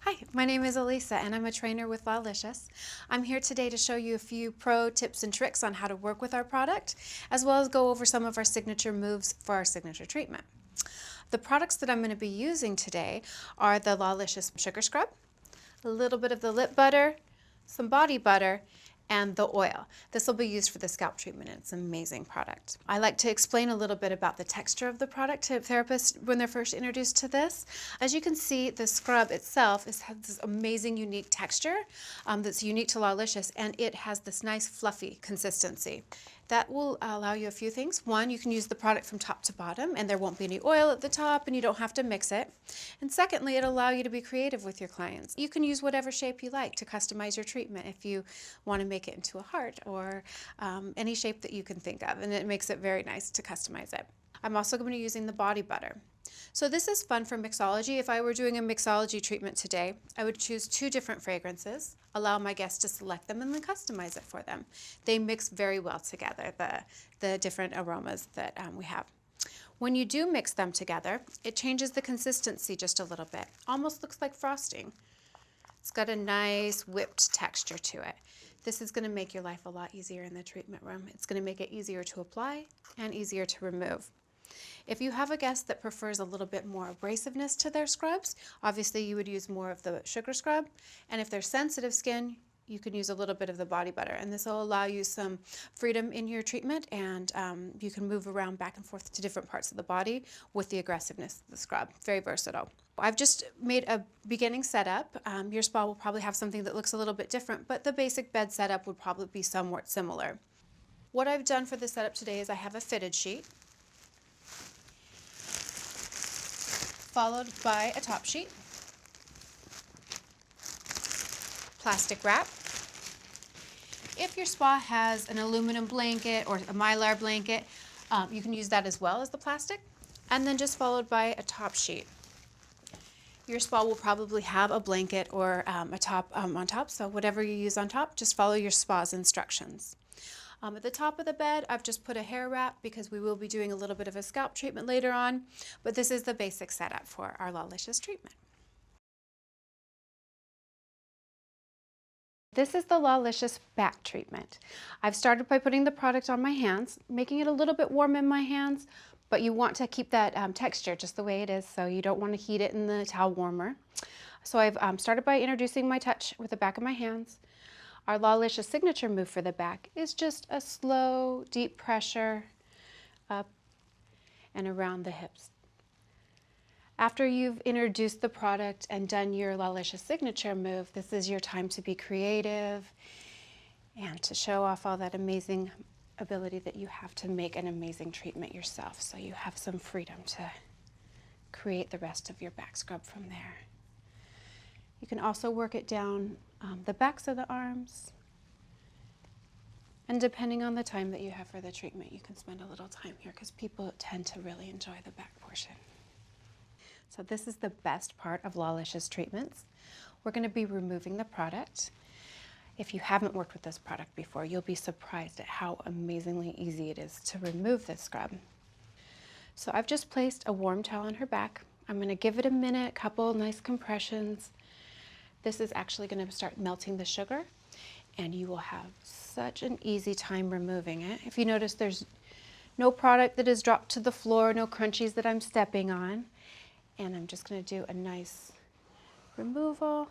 Hi, my name is Elisa and I'm a trainer with Lalicious. I'm here today to show you a few pro tips and tricks on how to work with our product, as well as go over some of our signature moves for our signature treatment. The products that I'm going to be using today are the Lalicious Sugar Scrub, a little bit of the lip butter, some body butter, and the oil. This will be used for the scalp treatment and it's an amazing product. I like to explain a little bit about the texture of the product to therapists when they're first introduced to this. As you can see, the scrub itself has this amazing unique texture that's unique to Lalicious, and it has this nice fluffy consistency. That will allow you a few things. One, you can use the product from top to bottom and there won't be any oil at the top and you don't have to mix it. And secondly, it'll allow you to be creative with your clients. You can use whatever shape you like to customize your treatment if you want to make it into a heart or any shape that you can think of, and it makes it very nice to customize it. I'm also going to be using the body butter. So this is fun for mixology. If I were doing a mixology treatment today, I would choose 2 different fragrances, allow my guests to select them, and then customize it for them. They mix very well together, the different aromas that we have. When you do mix them together, it changes the consistency just a little bit. Almost looks like frosting. It's got a nice whipped texture to it. This is going to make your life a lot easier in the treatment room. It's going to make it easier to apply and easier to remove. If you have a guest that prefers a little bit more abrasiveness to their scrubs, obviously you would use more of the sugar scrub. And if they're sensitive skin, you can use a little bit of the body butter. And this will allow you some freedom in your treatment, and you can move around back and forth to different parts of the body with the aggressiveness of the scrub. Very versatile. I've just made a beginning setup. Your spa will probably have something that looks a little bit different, but the basic bed setup would probably be somewhat similar. What I've done for the setup today is I have a fitted sheet, followed by a top sheet, plastic wrap. If your spa has an aluminum blanket or a mylar blanket, you can use that as well as the plastic, and then just followed by a top sheet. Your spa will probably have a blanket or a top on top, so whatever you use on top, just follow your spa's instructions. At the top of the bed, I've just put a hair wrap because we will be doing a little bit of a scalp treatment later on, but this is the basic setup for our Lalicious treatment. This is the Lalicious back treatment. I've started by putting the product on my hands, making it a little bit warm in my hands, but you want to keep that texture just the way it is, so you don't want to heat it in the towel warmer. So I've started by introducing my touch with the back of my hands. Our Lalicious signature move for the back is just a slow, deep pressure up and around the hips. After you've introduced the product and done your Lalicious signature move, this is your time to be creative and to show off all that amazing ability that you have to make an amazing treatment yourself, so you have some freedom to create the rest of your back scrub from there. You can also work it down the backs of the arms, and depending on the time that you have for the treatment, you can spend a little time here because people tend to really enjoy the back portion. So this is the best part of Lalicious treatments. We're going to be removing the product. If you haven't worked with this product before, you'll be surprised at how amazingly easy it is to remove this scrub. So I've just placed a warm towel on her back. I'm going to give it a minute, a couple nice compressions. This is actually going to start melting the sugar, and you will have such an easy time removing it. If you notice, there's no product that is dropped to the floor, no crunchies that I'm stepping on. And I'm just going to do a nice removal.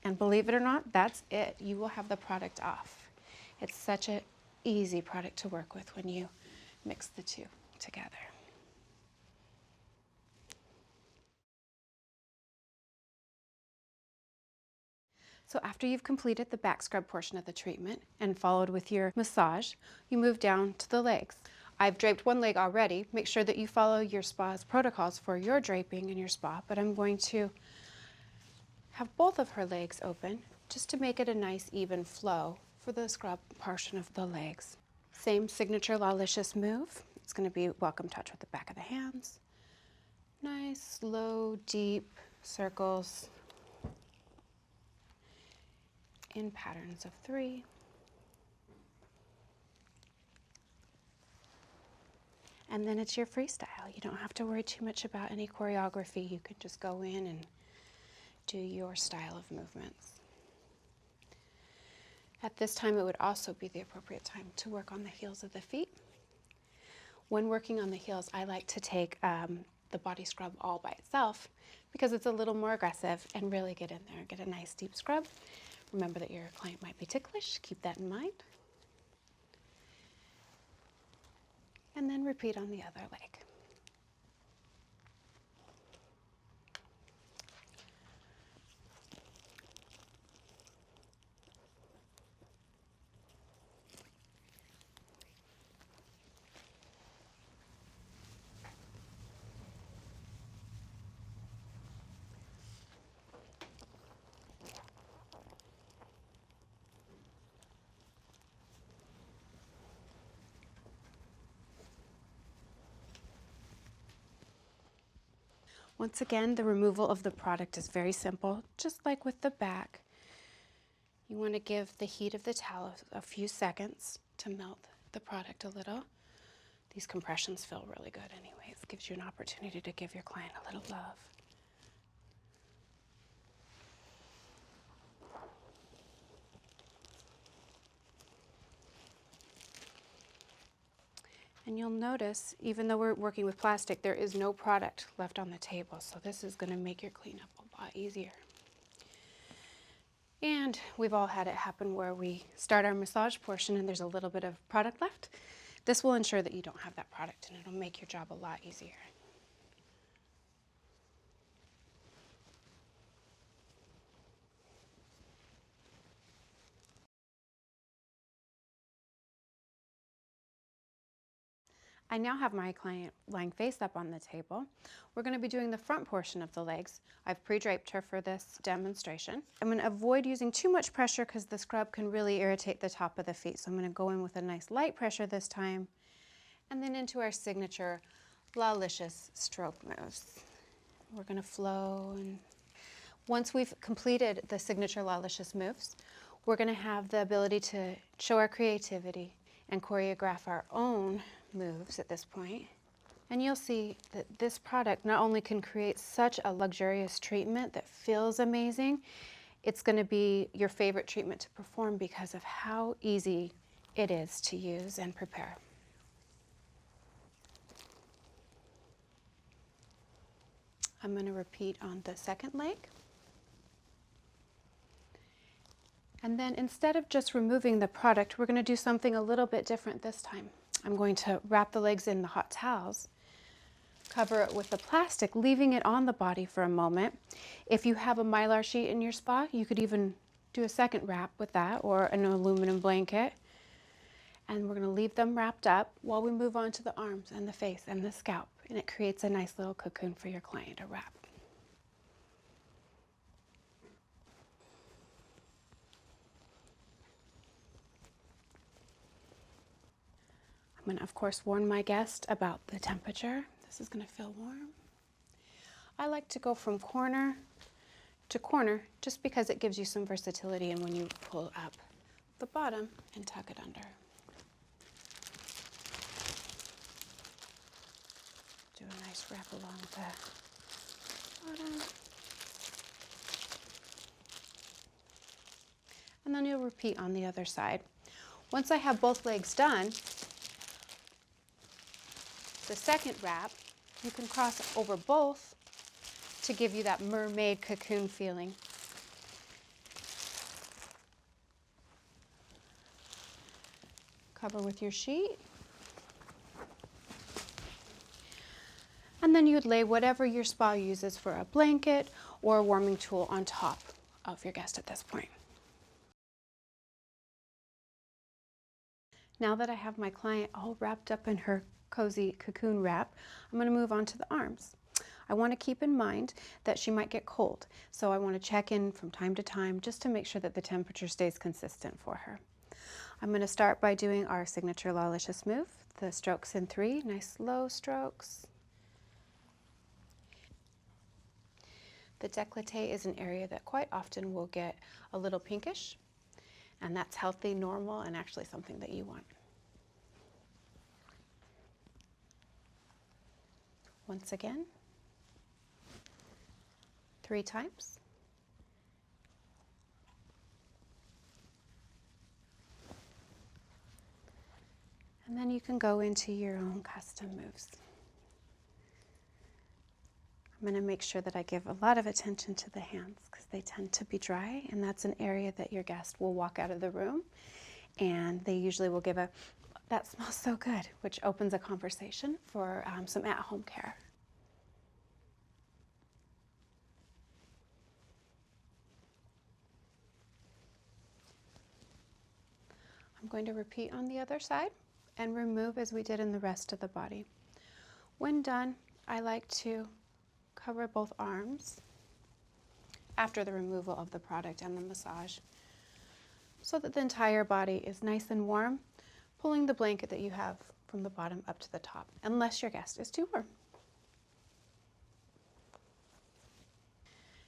And believe it or not, that's it. You will have the product off. It's such an easy product to work with when you mix the two together. So after you've completed the back scrub portion of the treatment and followed with your massage, you move down to the legs. I've draped one leg already. Make sure that you follow your spa's protocols for your draping in your spa, but I'm going to have both of her legs open just to make it a nice even flow for the scrub portion of the legs. Same signature Lalicious move. It's going to be welcome touch with the back of the hands. Nice, slow, deep circles in patterns of 3. And then it's your freestyle. You don't have to worry too much about any choreography. You can just go in and do your style of movements. At this time, it would also be the appropriate time to work on the heels of the feet. When working on the heels, I like to take the body scrub all by itself because it's a little more aggressive, and really get in there and get a nice deep scrub. Remember that your client might be ticklish, keep that in mind. And then repeat on the other leg. Once again, the removal of the product is very simple, just like with the back. You want to give the heat of the towel a few seconds to melt the product a little. These compressions feel really good anyways. Gives you an opportunity to give your client a little love. And you'll notice, even though we're working with plastic, there is no product left on the table. So this is going to make your cleanup a lot easier. And we've all had it happen where we start our massage portion and there's a little bit of product left. This will ensure that you don't have that product, and it'll make your job a lot easier. I now have my client lying face up on the table. We're going to be doing the front portion of the legs. I've pre-draped her for this demonstration. I'm going to avoid using too much pressure because the scrub can really irritate the top of the feet. So I'm going to go in with a nice light pressure this time, and then into our signature Lalicious stroke moves. We're going to flow, and once we've completed the signature Lalicious moves, we're going to have the ability to show our creativity and choreograph our own moves at this point. And you'll see that this product not only can create such a luxurious treatment that feels amazing, it's going to be your favorite treatment to perform because of how easy it is to use and prepare. I'm going to repeat on the second leg. And then instead of just removing the product, we're going to do something a little bit different this time. I'm going to wrap the legs in the hot towels, cover it with the plastic, leaving it on the body for a moment. If you have a Mylar sheet in your spa, you could even do a second wrap with that, or an aluminum blanket. And we're going to leave them wrapped up while we move on to the arms and the face and the scalp. And it creates a nice little cocoon for your client to wrap. I'm going to, of course, warn my guest about the temperature. This is going to feel warm. I like to go from corner to corner just because it gives you some versatility, and when you pull up the bottom and tuck it under. Do a nice wrap along the bottom. And then you'll repeat on the other side. Once I have both legs done, the second wrap, you can cross over both to give you that mermaid cocoon feeling. Cover with your sheet. And then you'd lay whatever your spa uses for a blanket or a warming tool on top of your guest at this point. Now that I have my client all wrapped up in her cozy cocoon wrap, I'm going to move on to the arms. I want to keep in mind that she might get cold, so I want to check in from time to time just to make sure that the temperature stays consistent for her. I'm going to start by doing our signature Lalicious move, the strokes in 3, nice slow strokes. The décolleté is an area that quite often will get a little pinkish, and that's healthy, normal, and actually something that you want. Once again, 3 times. And then you can go into your own custom moves. I'm going to make sure that I give a lot of attention to the hands because they tend to be dry, and that's an area that your guest will walk out of the room and they usually will give a, "That smells so good," which opens a conversation for some at-home care. I'm going to repeat on the other side and remove as we did in the rest of the body. When done, I like to cover both arms after the removal of the product and the massage so that the entire body is nice and warm, pulling the blanket that you have from the bottom up to the top, unless your guest is too warm.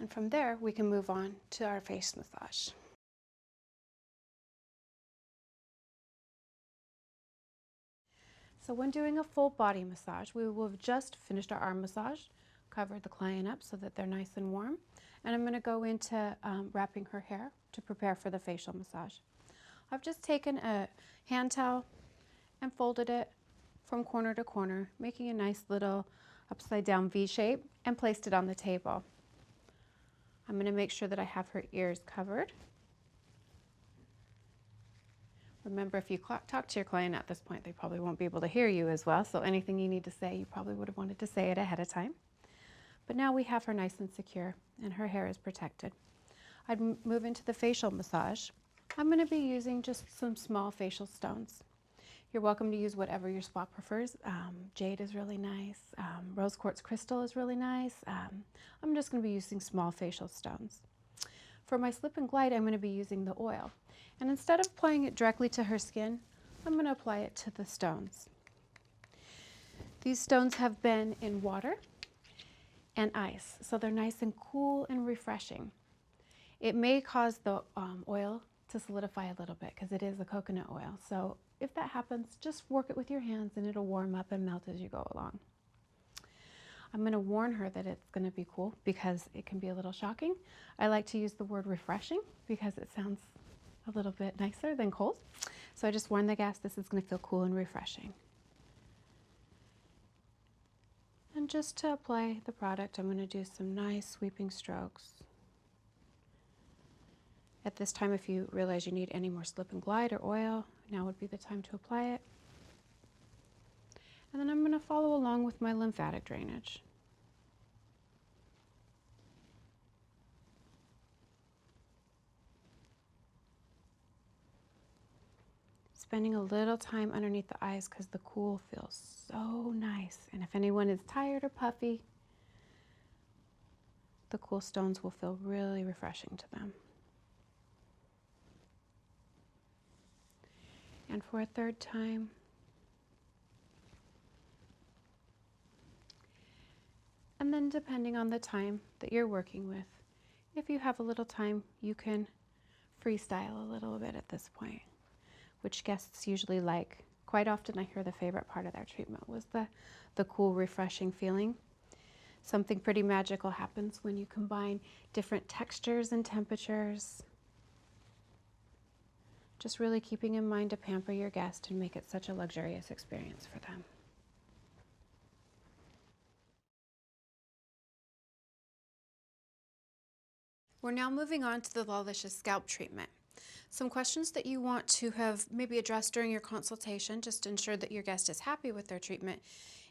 And from there, we can move on to our face massage. So when doing a full body massage, we will have just finished our arm massage, covered the client up so that they're nice and warm, and I'm going to go into wrapping her hair to prepare for the facial massage. I've just taken a hand towel and folded it from corner to corner, making a nice little upside down V shape, and placed it on the table. I'm going to make sure that I have her ears covered. Remember, if you talk to your client at this point, they probably won't be able to hear you as well, so anything you need to say, you probably would have wanted to say it ahead of time. But now we have her nice and secure, and her hair is protected. I'd move into the facial massage. I'm going to be using just some small facial stones. You're welcome to use whatever your spa prefers. Jade is really nice. Rose quartz crystal is really nice. I'm just going to be using small facial stones. For my slip and glide, I'm going to be using the oil. And instead of applying it directly to her skin, I'm going to apply it to the stones. These stones have been in water and ice, so they're nice and cool and refreshing. It may cause the oil to solidify a little bit because it is a coconut oil. So if that happens, just work it with your hands and it'll warm up and melt as you go along. I'm going to warn her that it's going to be cool because it can be a little shocking. I like to use the word refreshing because it sounds a little bit nicer than cold. So I just warn the guest this is going to feel cool and refreshing. And just to apply the product, I'm going to do some nice sweeping strokes. At this time, if you realize you need any more slip and glide or oil, now would be the time to apply it. And then I'm going to follow along with my lymphatic drainage. Spending a little time underneath the eyes because the cool feels so nice. And if anyone is tired or puffy, the cool stones will feel really refreshing to them. And for a third time, and then depending on the time that you're working with, if you have a little time, you can freestyle a little bit at this point, which guests usually like. Quite often I hear the favorite part of their treatment was the cool, refreshing feeling. Something pretty magical happens when you combine different textures and temperatures. Just really keeping in mind to pamper your guest and make it such a luxurious experience for them. We're now moving on to the Lalicious scalp treatment. Some questions that you want to have maybe addressed during your consultation, just to ensure that your guest is happy with their treatment,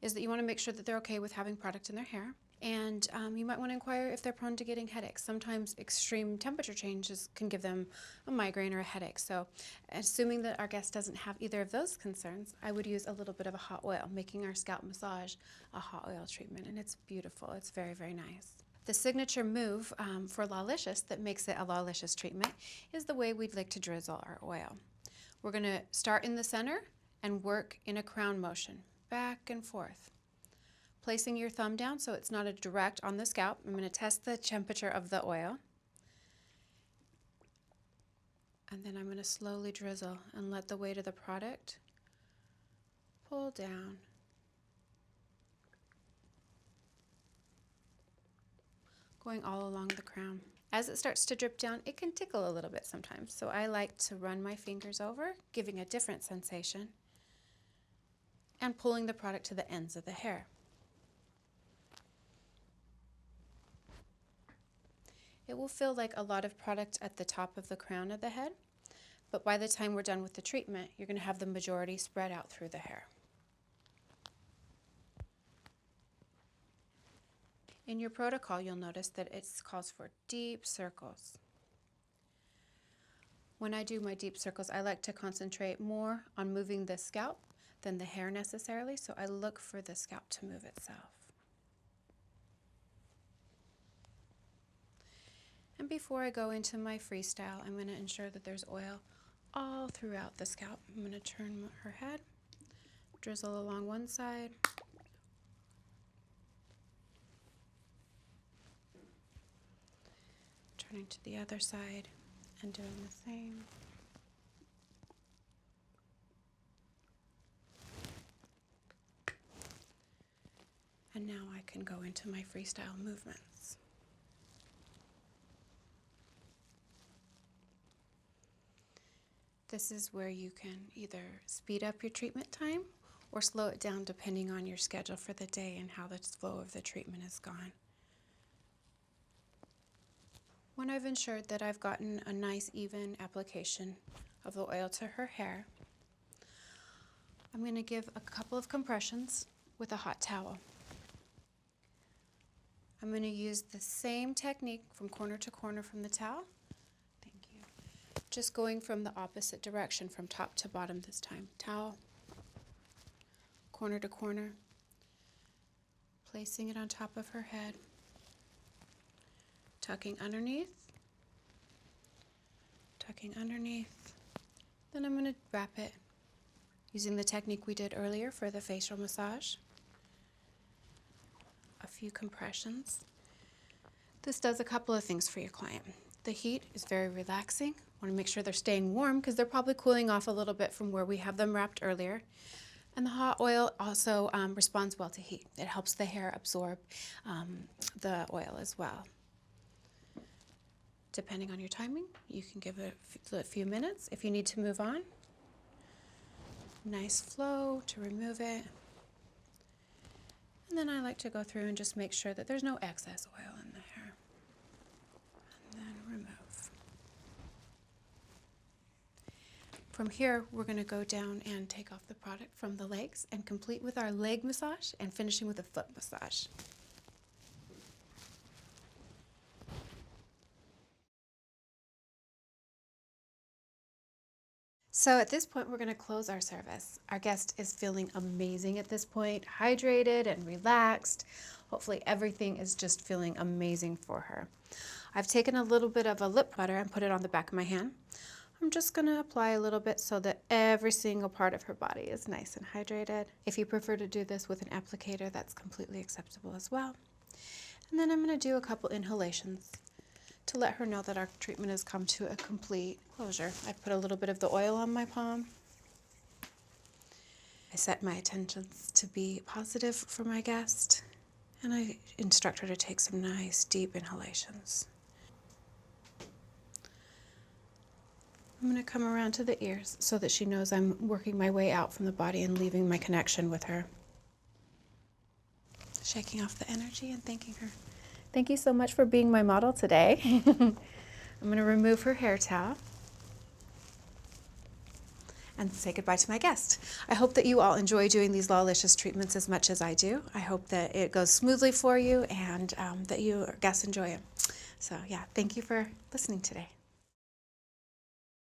is that you want to make sure that they're okay with having product in their hair. And you might want to inquire if they're prone to getting headaches. Sometimes extreme temperature changes can give them a migraine or a headache. So assuming that our guest doesn't have either of those concerns, I would use a little bit of a hot oil, making our scalp massage a hot oil treatment. And it's beautiful. It's very, very nice. The signature move for Lalicious that makes it a Lalicious treatment is the way we'd like to drizzle our oil. We're going to start in the center and work in a crown motion, back and forth. Placing your thumb down so it's not a direct on the scalp. I'm going to test the temperature of the oil. And then I'm going to slowly drizzle and let the weight of the product pull down. Going all along the crown. As it starts to drip down, it can tickle a little bit sometimes. So I like to run my fingers over, giving a different sensation. and pulling the product to the ends of the hair. It will feel like a lot of product at the top of the crown of the head, but by the time we're done with the treatment, you're going to have the majority spread out through the hair. In your protocol, you'll notice that it calls for deep circles. When I do my deep circles, I like to concentrate more on moving the scalp than the hair necessarily, so I look for the scalp to move itself. And before I go into my freestyle, I'm going to ensure that there's oil all throughout the scalp. I'm going to turn her head, drizzle along one side, turning to the other side and doing the same. And now I can go into my freestyle movements. This is where you can either speed up your treatment time or slow it down depending on your schedule for the day and how the flow of the treatment is gone. When I've ensured that I've gotten a nice even application of the oil to her hair, I'm going to give a couple of compressions with a hot towel. I'm going to use the same technique from corner to corner from the towel. Just going from the opposite direction, from top to bottom this time. Towel, corner to corner, placing it on top of her head, tucking underneath, then I'm going to wrap it using the technique we did earlier for the facial massage. A few compressions. This does a couple of things for your client. The heat is very relaxing. Want to make sure they're staying warm because they're probably cooling off a little bit from where we have them wrapped earlier. And the hot oil also responds well to heat. It helps the hair absorb the oil as well. Depending on your timing, you can give it a few minutes. If you need to move on, nice flow to remove it. And then I like to go through and just make sure that there's no excess oil in the hair. And then remove. From here, we're going to go down and take off the product from the legs and complete with our leg massage and finishing with a foot massage. So at this point, we're going to close our service. Our guest is feeling amazing at this point, hydrated and relaxed. Hopefully everything is just feeling amazing for her. I've taken a little bit of a lip butter and put it on the back of my hand. I'm just going to apply a little bit so that every single part of her body is nice and hydrated. If you prefer to do this with an applicator, that's completely acceptable as well. And then I'm going to do a couple inhalations to let her know that our treatment has come to a complete closure. I put a little bit of the oil on my palm. I set my intentions to be positive for my guest, and I instruct her to take some nice deep inhalations. I'm going to come around to the ears so that she knows I'm working my way out from the body and leaving my connection with her. Shaking off the energy and thanking her. Thank you so much for being my model today. I'm going to remove her hair towel and say goodbye to my guest. I hope that you all enjoy doing these Lalicious treatments as much as I do. I hope that it goes smoothly for you and that your guests enjoy it. So yeah, thank you for listening today.